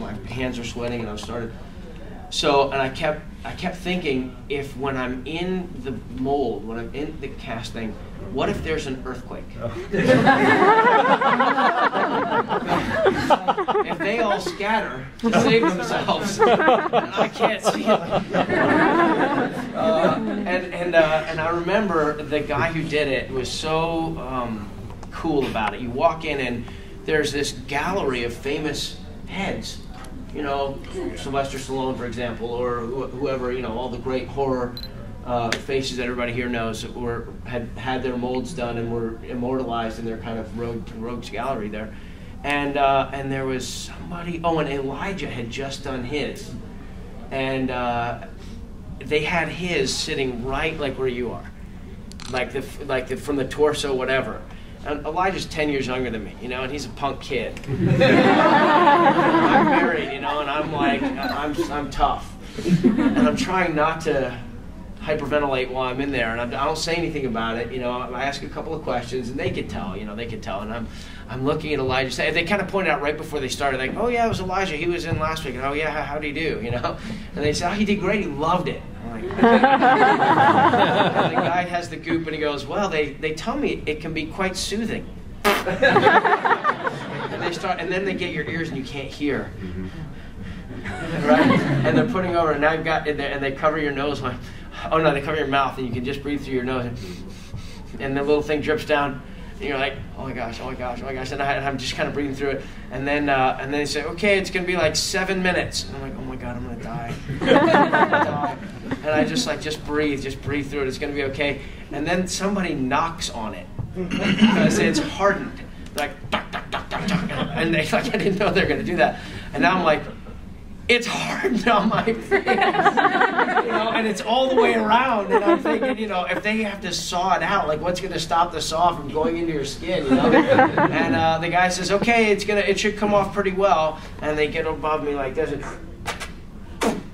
my hands are sweating, and I started. So, and I kept thinking, if when I'm in the mold, when I'm in the casting, what if there's an earthquake? If they all scatter to save themselves, and I can't see them. And I remember the guy who did it was so cool about it. You walk in and there's this gallery of famous heads. You know, Sylvester Stallone, for example, or whoever, you know, all the great horror faces that everybody here knows that had their molds done and were immortalized in their kind of rogues gallery there. And there was somebody, and Elijah had just done his. And they had his sitting right like where you are. From the torso, whatever. And Elijah's 10 years younger than me, you know, and he's a punk kid. I'm married, you know, and I'm like, I'm tough. And I'm trying not to hyperventilate while I'm in there, and I don't say anything about it, you know. I ask a couple of questions, and they could tell, you know, and I'm looking at Elijah. They kind of pointed out right before they started, like, oh yeah, it was Elijah, he was in last week, and oh yeah, how'd he do, you know? And they said, oh, he did great, he loved it. And the guy has the goop and he goes, well, they tell me it can be quite soothing. And then they get your ears and you can't hear. Right? And they're putting over, and now you've got, and they cover your nose. Like, oh no, they cover your mouth and you can just breathe through your nose. And the little thing drips down. And you're like, oh my gosh, oh my gosh, oh my gosh. And I'm just kind of breathing through it. And then they say, okay, it's going to be like 7 minutes. And I'm like, oh my God, I'm going to die. I'm gonna die. And I just breathe through it. It's going to be okay. And then somebody knocks on it. Because it's hardened. Like, duck, duck, duck, duck, duck. And they, like, I didn't know they were going to do that. And now I'm like, it's hardened on my face. You know, and it's all the way around. And I'm thinking, you know, if they have to saw it out, like, what's going to stop the saw from going into your skin, you know? And the guy says, okay, it should come off pretty well. And they get above me like this,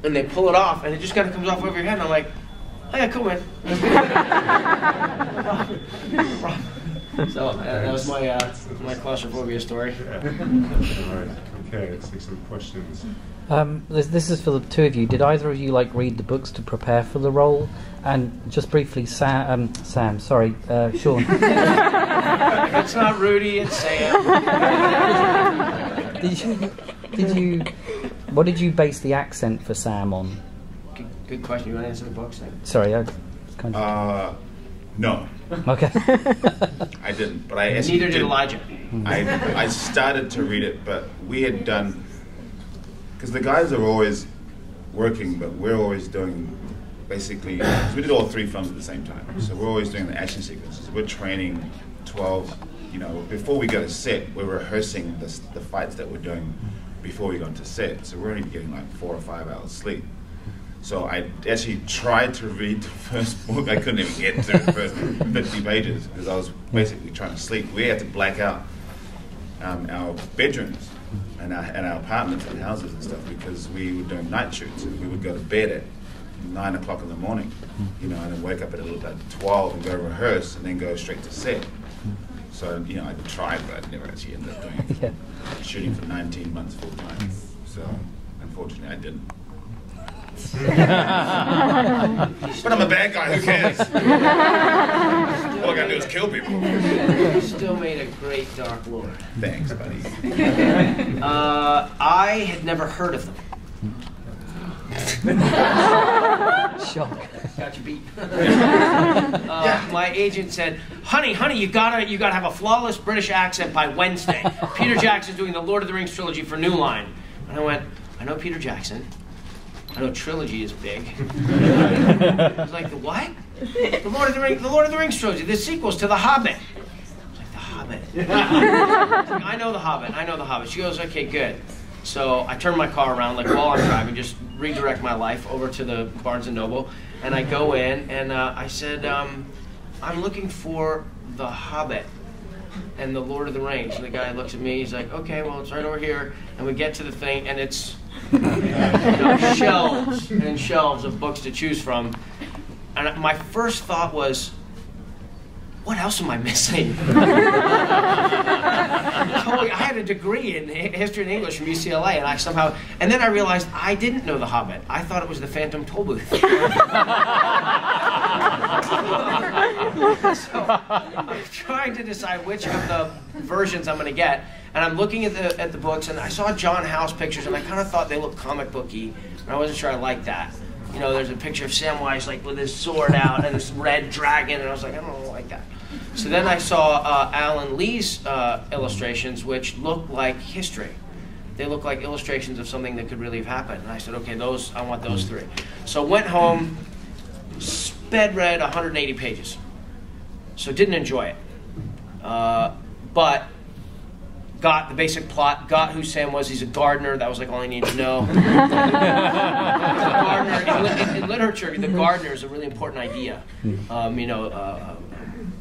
and they pull it off, and it just kind of comes off over your head. And I'm like, oh yeah, cool, man. So that was my claustrophobia story. All right. Okay, let's take some questions. This is for the two of you. Did either of you read the books to prepare for the role? And just briefly, Sean. It's not Rudy, it's Sam. Did you? What did you base the accent for Sam on? Good question. You want to answer the books? Sorry, I kind of. No. Okay. I didn't, but I actually neither did Elijah. I started to read it, but we had done, because the guys are always working, but we're always doing basically, we did all 3 films at the same time, so we're always doing the action sequences. We're training 12, you know, before we go to set, we're rehearsing the fights that we're doing before we go into set, so we're only getting like 4 or 5 hours sleep. So I actually tried to read the first book. I couldn't even get through the first 50 pages because I was basically trying to sleep. We had to black out our bedrooms and our apartments and houses and stuff because we were doing night shoots, and we would go to bed at 9 o'clock in the morning, you know, and then wake up at 12 and go rehearse and then go straight to set. So, you know, I tried, but I never actually ended up doing it. Shooting for 19 months full time. So, unfortunately, I didn't. But I'm a bad guy, who cares? All I gotta do is kill people. You still made a great Dark Lord. Thanks, buddy. I had never heard of them. Shock. Got you beat. My agent said, honey, you gotta have a flawless British accent by Wednesday. Peter Jackson's doing the Lord of the Rings trilogy for New Line. And I went, I know Peter Jackson. I know trilogy is big. I was like, the what? The Lord of the Rings trilogy, the sequels to The Hobbit. I was like, The Hobbit? I know The Hobbit. She goes, okay, good. So I turn my car around, like while I'm driving, just redirect my life over to the Barnes & Noble, and I go in, and I said, I'm looking for The Hobbit and the Lord of the Rings. And the guy looks at me, he's like, okay, well, it's right over here. And we get to the thing, and it's shelves and shelves of books to choose from. And my first thought was, what else am I missing? I had a degree in history and English from UCLA, and and then I realized I didn't know The Hobbit. I thought it was the Phantom Tollbooth. So I'm trying to decide which of the versions I'm going to get, and I'm looking at the books, and I saw John House pictures, and I kind of thought they looked comic booky, and I wasn't sure I liked that. You know, there's a picture of Samwise like with his sword out and this red dragon, and I was like, I don't like that. So then I saw Alan Lee's illustrations, which looked like history. They looked like illustrations of something that could really have happened. And I said, okay, I want those 3. So went home, sped read 180 pages. So didn't enjoy it. But got the basic plot, got who Sam was. He's a gardener. That was like all I needed to know. In literature, the gardener is a really important idea.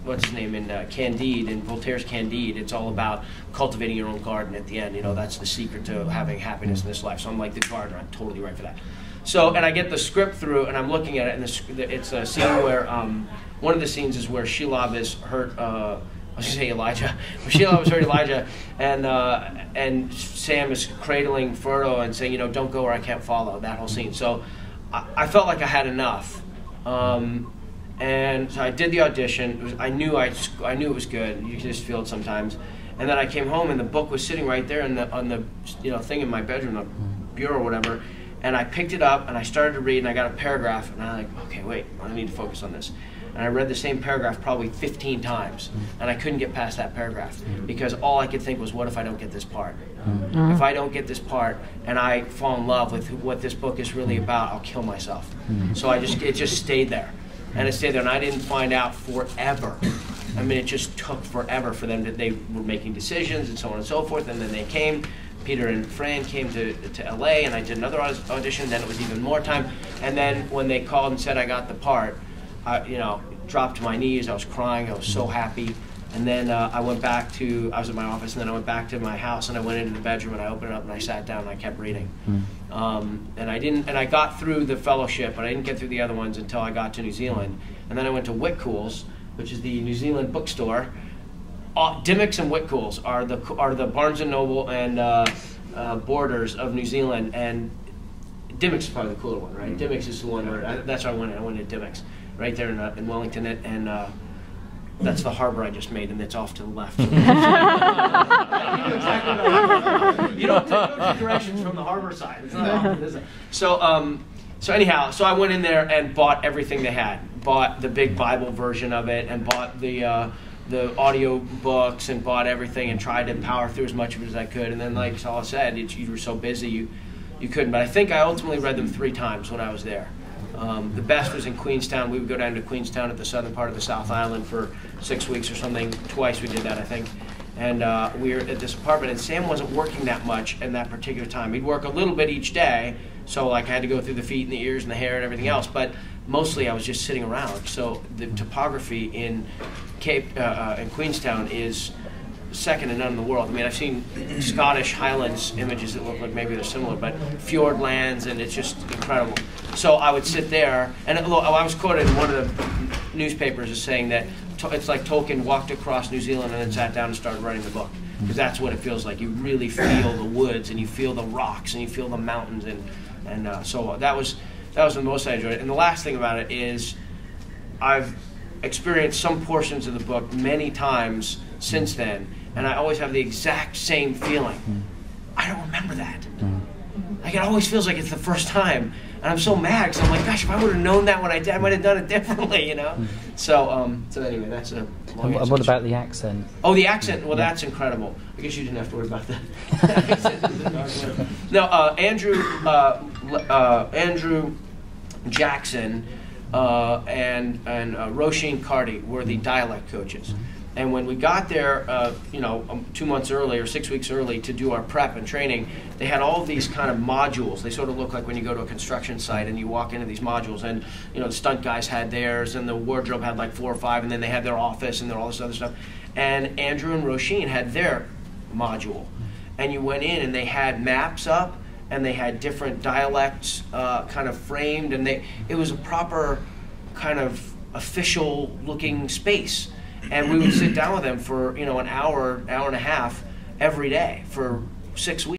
What's his name in Candide, in Voltaire's Candide, it's all about cultivating your own garden at the end. You know, that's the secret to having happiness in this life. So I'm like the gardener, I'm totally right for that. So, and I get the script through, and I'm looking at it, and it's a scene where, one of the scenes is where Shelob is hurt, I was going to say Elijah. Shelob was hurt Elijah, and Sam is cradling Frodo and saying, you know, don't go where I can't follow, that whole scene. So I felt like I had enough. And so I did the audition. I knew it was good. You can just feel it sometimes. And then I came home, and the book was sitting right there on the thing in my bedroom, the bureau or whatever. And I picked it up, and I started to read, and I got a paragraph, and I'm like, okay, wait, I need to focus on this. And I read the same paragraph probably 15 times, and I couldn't get past that paragraph because all I could think was, what if I don't get this part? If I don't get this part and I fall in love with what this book is really about, I'll kill myself. So it just stayed there. And it stayed there, and I didn't find out forever. I mean, it just took forever for them they were making decisions and so on and so forth, and then they came. Peter and Fran came to LA, and I did another audition, then it was even more time. And then when they called and said I got the part, I dropped to my knees, I was crying, I was so happy. And then I was at my office, and then I went back to my house, and I went into the bedroom, and I opened it up, and I sat down, and I kept reading. And I got through the fellowship, but I didn't get through the other ones until I got to New Zealand. And then I went to Whitcoulls, which is the New Zealand bookstore. Dimmicks and Whitcoulls are the Barnes and Noble and Borders of New Zealand, and Dimmicks is probably the cooler one, right? Dimmicks is the one where that's where I went. I went to Dimmicks, right there in Wellington, and that's the harbor I just made, and it's off to the left. You don't take directions from the harbor side. It's not off, is it? So anyhow, I went in there and bought everything they had. Bought the big Bible version of it, and bought the audio books, and bought everything, and tried to power through as much of it as I could. And then, like Sala said, you were so busy you couldn't. But I think I ultimately read them 3 times when I was there. The best was in Queenstown. We would go down to Queenstown at the southern part of the South Island for 6 weeks or something. Twice we did that, I think. And we were at this apartment, and Sam wasn't working that much in that particular time. He'd work a little bit each day, so like I had to go through the feet and the ears and the hair and everything else, but mostly I was just sitting around. So the topography in Queenstown is second to none in the world. I mean, I've seen Scottish Highlands images that look like maybe they're similar, but fjord lands, and it's just incredible. So I would sit there, and I was quoted in one of the newspapers as saying that it's like Tolkien walked across New Zealand and then sat down and started writing the book, because that's what it feels like. You really feel the woods, and you feel the rocks, and you feel the mountains, and so that was the most I enjoyed. And the last thing about it is I've experienced some portions of the book many times since then, and I always have the exact same feeling. I don't remember that. Like, it always feels like it's the first time, and I'm so mad because I'm like, gosh, if I would have known that when I did, I might have done it differently, So anyway, that's a long answer. And what about the accent? Oh, the accent. Well, that's incredible. I guess you didn't have to worry about that. No, Andrew Jackson and Roisin Carty were the dialect coaches. And when we got there, 2 months early or 6 weeks early to do our prep and training, they had all these kind of modules. They sort of look like when you go to a construction site and you walk into these modules, and the stunt guys had theirs, and the wardrobe had like 4 or 5, and then they had their office and all this other stuff. And Andrew and Roisin had their module, and you went in and they had maps up, and they had different dialects kind of framed, and it was a proper kind of official looking space. and we would sit down with them for an hour, hour and a half every day for 6 weeks.